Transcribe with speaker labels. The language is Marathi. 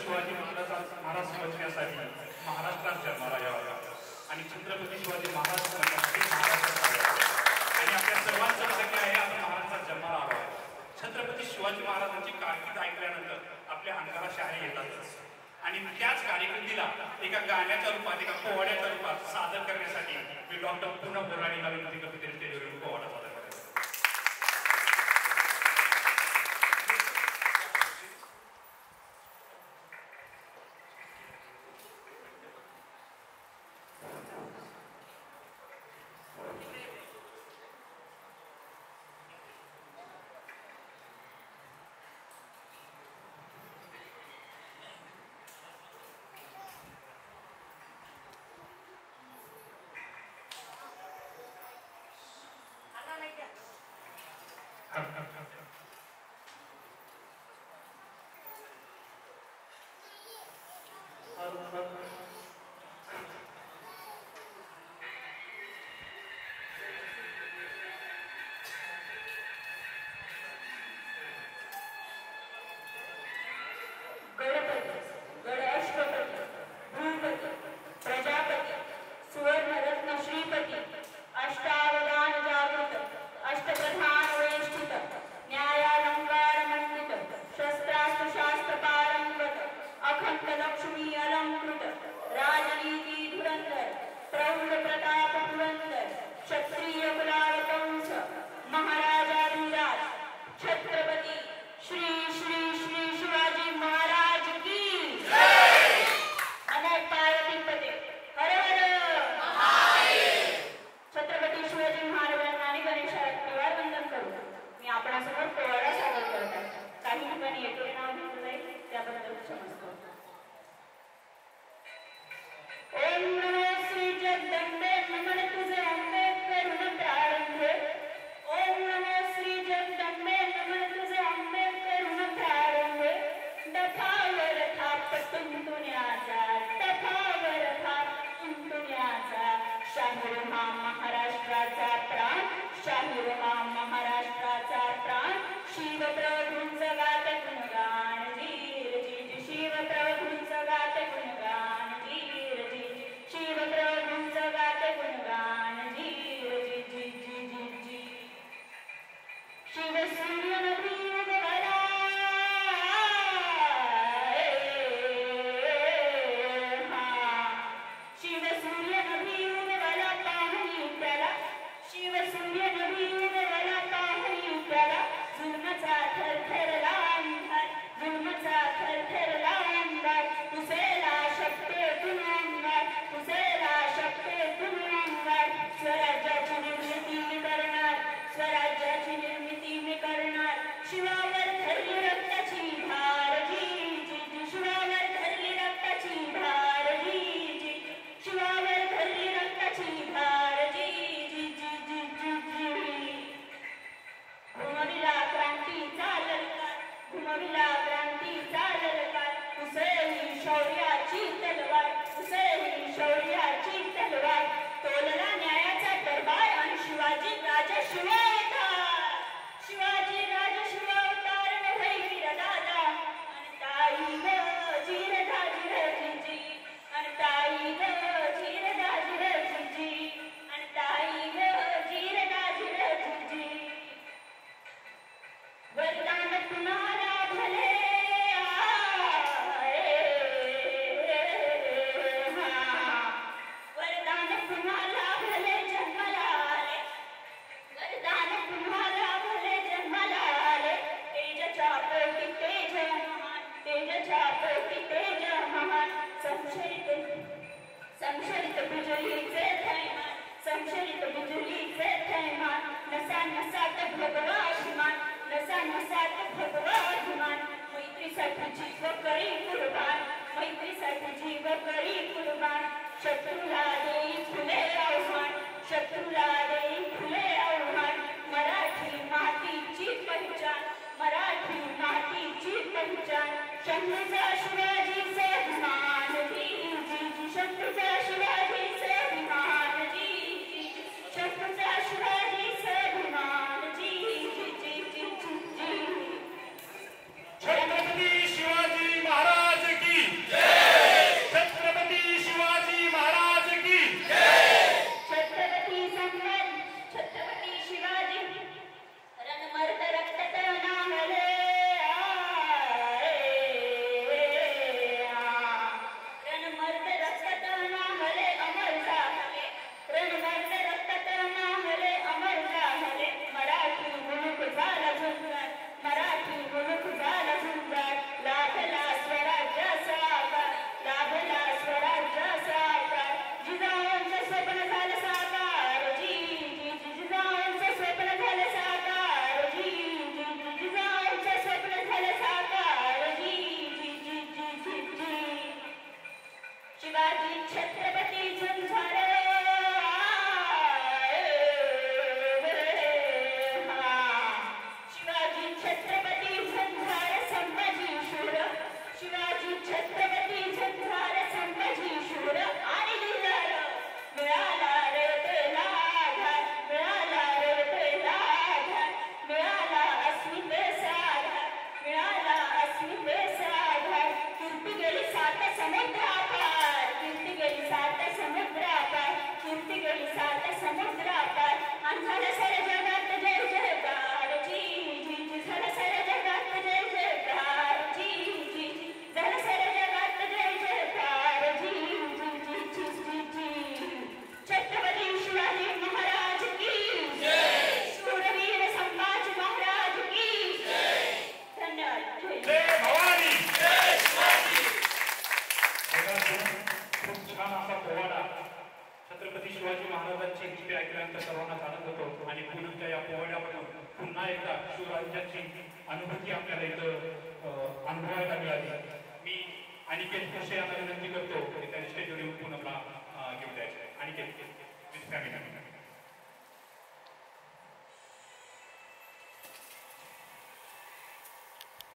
Speaker 1: शिवाजी महाराज समजण्यासाठी महाराष्ट्रात जन्माला यावा आणि छत्रपती शिवाजी महाराज समजण्यासाठी महाराष्ट्रात यावे आणि आपल्या सर्वांचं भाग्य आहे आपण महाराष्ट्रात जन्माला आलो. छत्रपती शिवाजी महाराजांची कारकीर्द ऐकल्यानंतर आपल्या अंगाला शहारे येतातच आणि त्याच कारकिर्दीला एका गाण्याच्या रूपात एका पोवाड्याच्या रूपात सादर करण्यासाठी मी डॉक्टर पूनम बोराणीला विनंती करतो की स्टेजवरून पोवाडा सादर करायचा.
Speaker 2: छत्रपती शिवाजी महाराज की छत्रपती झंझार संभाजी शूर आणि धीर मिळाला रे तेला आधार मिळाला रे तेला आधार मिळाला अस्मितेचा आधार मिळाला अस्मितेचा आधार कीर्ती गेली 7 समुद्रापार कीर्ती गेली 7 समुद्रापार कीर्ती गेली 7 समुद्रापार आणि झालं साऱ्या जगात जय जयकार जी जी जी झालं साऱ्या जगात जय जयकार जी जी जी झालं साऱ्या जगात जय जयकार जी जी जी जी जी जी छत्रपती शिवाजी महाराज की जय शूरवीर संभाजी महाराज की जय धन्यवाद
Speaker 1: जय भवानी जय शिवाजी खूप छान असा पोवाडा छत्रपती शिवाजी महाराजांची गीते ऐकल्यानंतर सर्वांनाच आनंद होतो आणि पूनमच्या या पोवाड्यामधून पुन्हा एकदा शिवराज्याची अनुभूती आपल्याला इथं अनुभवायला मिळाली. मी अनिकेत खोसे यांना विनंती करतो